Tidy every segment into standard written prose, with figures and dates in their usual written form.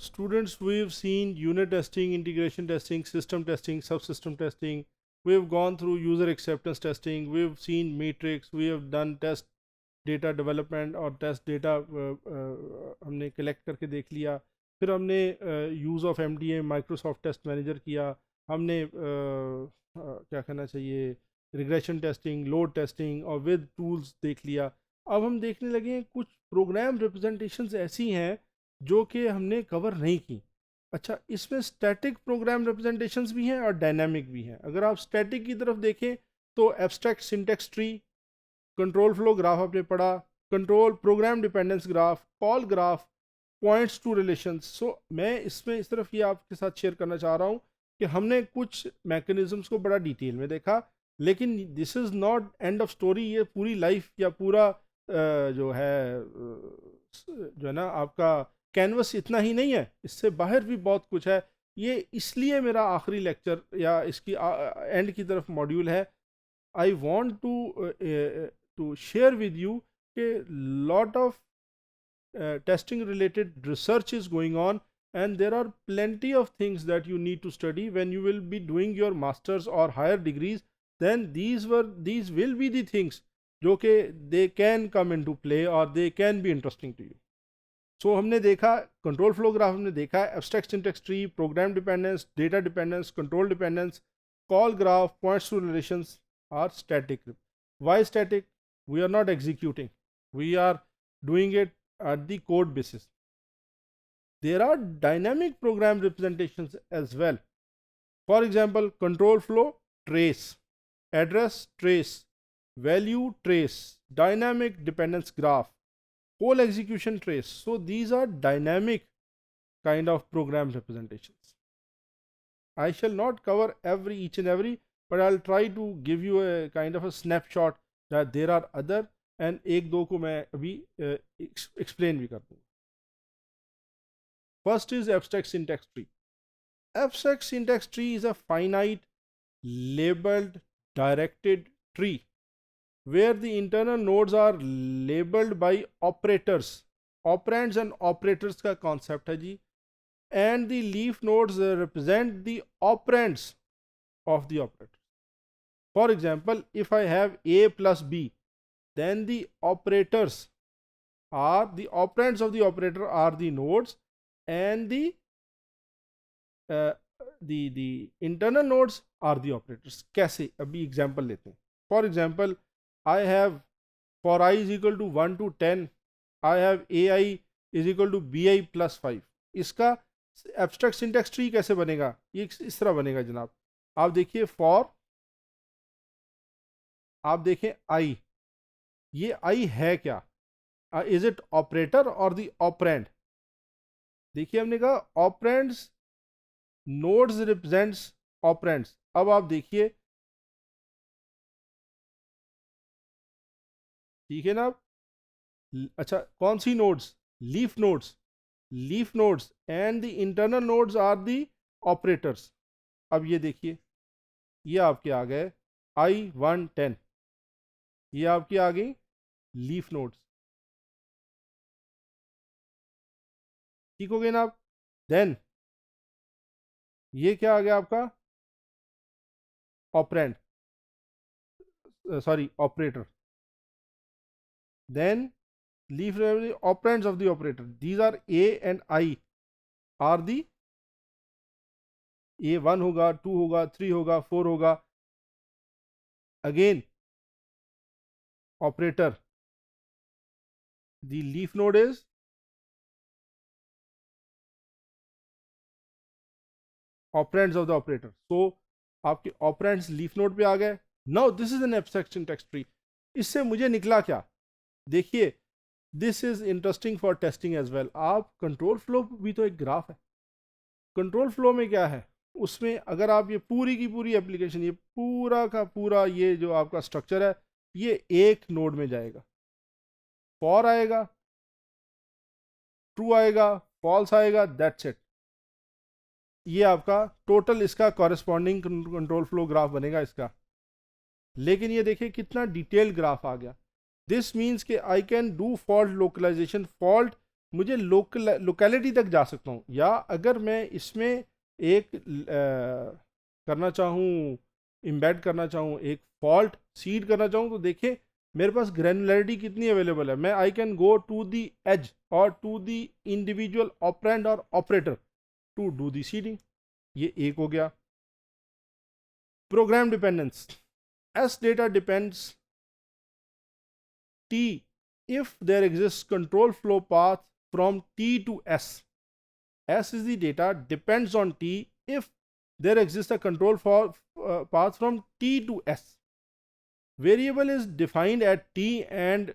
Students, we've seen unit testing, integration testing, system testing, subsystem testing. We've gone through user acceptance testing. We've seen matrix. We have done test data development और test data हमने collect करके देख लिया. फिर हमने use of MDA Microsoft test manager किया. हमने क्या कहना चाहिए रिग्रेशन टेस्टिंग, लोड टेस्टिंग और विद टूल्स देख लिया. अब हम देखने लगे हैं कुछ प्रोग्राम रिप्रेजेंटेशंस ऐसी हैं जो कि हमने कवर नहीं की. अच्छा, इसमें स्टैटिक प्रोग्राम रिप्रेजेंटेशंस भी हैं और डायनामिक भी हैं. अगर आप स्टैटिक की तरफ देखें तो abstract syntax tree, control flow graph आपने पढ़ा, control program dependence graph, call graph, points to relations. So मैं इसमें इस तरफ ये आपके साथ शेयर करना चाह रहा हूँ कि हमने कुछ मैकेनिज्म्स को बड़ा डिटेल में देखा, लेकिन this is not end of story. ये पूरी लाइफ या पूरा जो है ना आपका कैनवस इतना ही नहीं है, इससे बाहर भी बहुत कुछ है. ये इसलिए मेरा आखिरी लेक्चर या इसकी एंड की तरफ मॉड्यूल है. I want to share with you a lot of testing related research is going on, and there are plenty of things that you need to study when you will be doing your masters or higher degrees. Then these will be the things जो कि they can come into play or they can be interesting to you. So हमने देखा control flow graph, हमने देखा abstract syntax tree, program dependence, data dependence, control dependence, call graph, points to relations are static. Why static? We are not executing. We are doing it at the code basis. There are dynamic program representations as well. For example, control flow trace, address trace, value trace, dynamic dependence graph, whole execution trace. So these are dynamic kind of program representations. I shall not cover each and every, but I'll try to give you a kind of a snapshot that there are other, and एक दो को मैं अभी explain भी कर दूँगा. First is abstract syntax tree. Abstract syntax tree is a finite labeled directed tree where the internal nodes are labeled by operators. Operands and operators का concept है जी. And the leaf nodes represent the operands of the operator. For example, if I have A plus B, then the operators are the operands of the operator are the nodes, and the internal nodes are the operators. कैसे? अभी example लेते हैं. For example, I have for I is equal to 1 to 10, I have AI is equal to BI plus 5. इसका abstract syntax tree कैसे बनेगा? ये इस तरह बनेगा जनाब. आप देखिए फॉर, आप देखें आई, ये आई है क्या? इज इट ऑपरेटर और द ऑपरेंड? देखिए हमने कहा ऑपरेंड्स, नोड्स रिप्रेजेंट्स ऑपरेंड्स. अब आप देखिए, ठीक है ना? अच्छा, कौन सी nodes? Leaf nodes. Leaf nodes and the internal nodes are the operators. अब ये देखिए, ये आपके आ गए I1 10, ये आपकी आ गई लीफ नोड्स. ठीक हो गए ना आप? देन ये क्या आ गया आपका? Operand, sorry operator. Then leaf operands of the operator, these are A and I are the. A1 होगा, 2 होगा, 3 होगा, 4 होगा. Again operator, the leaf node is operands of the operator. So आपके ऑपरेंड्स लीफ नोड पे आ गए. Now this is an abstract syntax tree. इससे मुझे निकला क्या? देखिए, this is interesting for testing as well. आप कंट्रोल फ्लो भी तो एक ग्राफ है. कंट्रोल फ्लो में क्या है? उसमें अगर आप ये पूरी की पूरी एप्लीकेशन, ये पूरा का पूरा ये जो आपका स्ट्रक्चर है, ये एक नोड में जाएगा. फॉर आएगा, ट्रू आएगा, फॉल्स आएगा, दैट्स इट. ये आपका टोटल इसका कॉरेस्पॉन्डिंग कंट्रोल फ्लो ग्राफ बनेगा इसका. लेकिन ये देखिए कितना डिटेल ग्राफ आ गया. दिस मीन्स कि I can do fault localization. Fault मुझे लोकेलिटी तक जा सकता हूँ, या अगर मैं इसमें एक करना चाहूँ, इम्बेड करना चाहूँ, एक फॉल्ट सीड करना चाहूँ, तो देखिए मेरे पास ग्रैनुलरिटी कितनी अवेलेबल है। मैं I can go to the edge और टू द इंडिविजुअल ऑपरेंड और operator to do the seeding. ये एक हो गया। Program dependence, S data depends T if there exists control flow path from T to S. S is the data depends on T if there exists a control path from T to S. Variable is defined at T and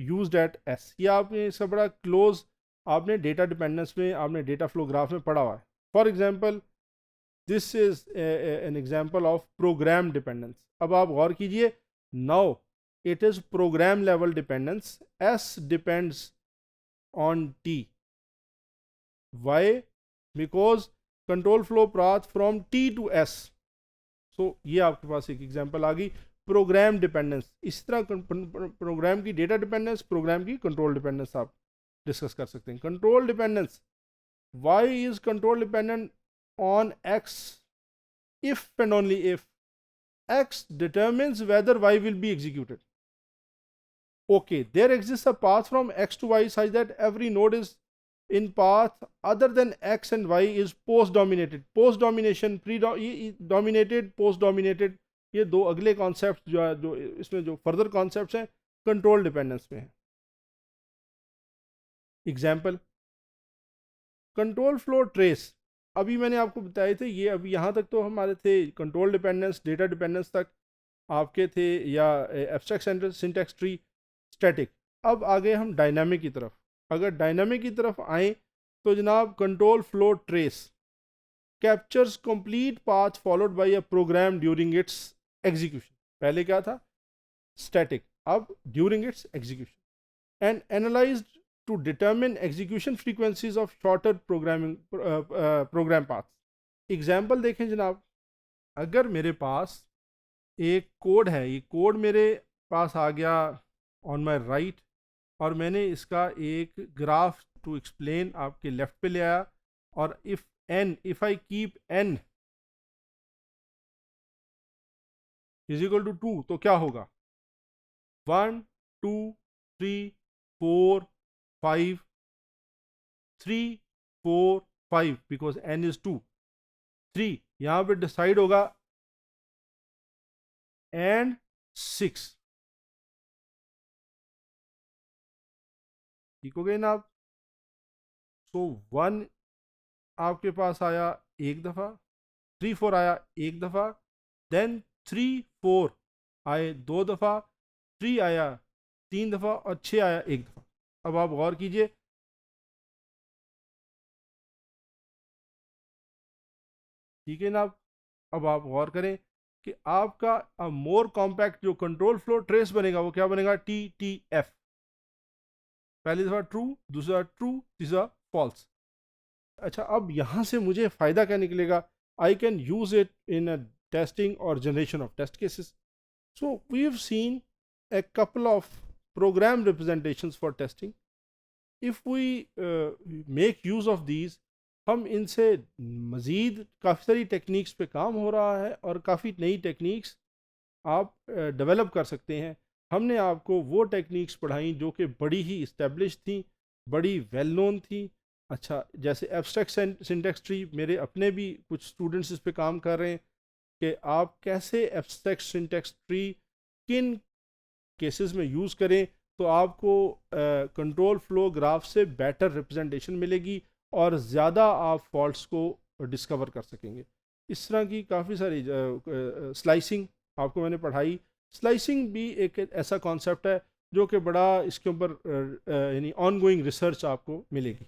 used at S. ये आपने इसका बड़ा close आपने data dependence में, आपने data flow graph में पढ़ा हुआ है। For example this is an example of program dependence. अब आप गौर कीजिए, now it is program level dependence. S depends on T. Why? Because control flow path from T to S. So ये आपके पास एक एग्जांपल आ गई प्रोग्राम डिपेंडेंस। इस तरह प्रोग्राम की डेटा डिपेंडेंस, प्रोग्राम की कंट्रोल डिपेंडेंस आप डिस्कस कर सकते हैं। Control dependence, Y is control dependent on X if and only if X determines whether Y will be executed. Okay, there exists a path from X to Y such that every node is in path other than X and Y is post dominated. Post domination, pre-dominated, post dominated, ये दो अगले concept जो इसमें जो further concepts हैं control dependence में है। Example, control flow trace, अभी मैंने आपको बताए थे, ये अभी यहाँ तक तो हमारे थे कंट्रोल डिपेंडेंस, डेटा डिपेंडेंस तक आपके थे, या एब्स्ट्रैक्ट सिंटैक्स ट्री, स्टैटिक। अब आगे हम डायनामिक की तरफ। अगर डायनामिक की तरफ आए तो जनाब control flow trace captures complete path followed by a program during its execution. पहले क्या था? स्टैटिक, अब during its execution. And analyzed to determine execution frequencies of shorter program path. Example देखें जनाब, अगर मेरे पास एक कोड है, ये कोड मेरे पास आ गया ऑन माई राइट, और मैंने इसका एक ग्राफ टू एक्सप्लेन आपके लेफ्ट पे ले आया, और if I keep n is equal to 2, तो क्या होगा? 1 2 3 4 5 3 4 5 बिकॉज n इज 2 3 यहां पे डिसाइड होगा एंड 6। ठीक हो गए ना आप? सो 1 आपके पास आया एक दफ़ा, 3 4 आया एक दफ़ा, देन 3 4 आए 2 दफ़ा, 3 आया 3 दफ़ा, और 6 आया एक दफ़ा। अब आप गौर कीजिए, ठीक है ना? अब आप गौर करें कि आपका मोर कॉम्पैक्ट जो कंट्रोल फ्लो ट्रेस बनेगा वो क्या बनेगा? TTF। पहली दफ़ा ट्रू, दूसरा ट्रू, तीसरा फॉल्स। अच्छा, अब यहाँ से मुझे फ़ायदा क्या निकलेगा? I can use it in a testing और generation of test cases. So we have seen a couple of program representations for testing. If we make use of these, हम इनसे मज़ीद काफ़ी सारी टेक्निक्स पे काम हो रहा है, और काफ़ी नई टेक्निक्स आप डेवलप कर सकते हैं। हमने आपको वो टेक्निक्स पढ़ाई जो कि बड़ी ही इस्टेब्लिश थी, बड़ी वेल नोन थी। अच्छा, जैसे एब्स्ट्रैक्ट सिंटैक्स ट्री, मेरे अपने भी कुछ स्टूडेंट्स इस पे काम कर रहे हैं कि आप कैसे एब्स्ट्रैक्ट सिंटैक्स ट्री किन केसेस में यूज़ करें तो आपको कंट्रोल फ्लो ग्राफ से बेटर रिप्रेजेंटेशन मिलेगी और ज़्यादा आप फॉल्ट्स को डिस्कवर कर सकेंगे। इस तरह की काफ़ी सारी स्लाइसिंग आपको मैंने पढ़ाई। स्लाइसिंग भी एक ऐसा कॉन्सेप्ट है जो कि बड़ा इसके ऊपर यानी ऑन गोइंग रिसर्च आपको मिलेगी।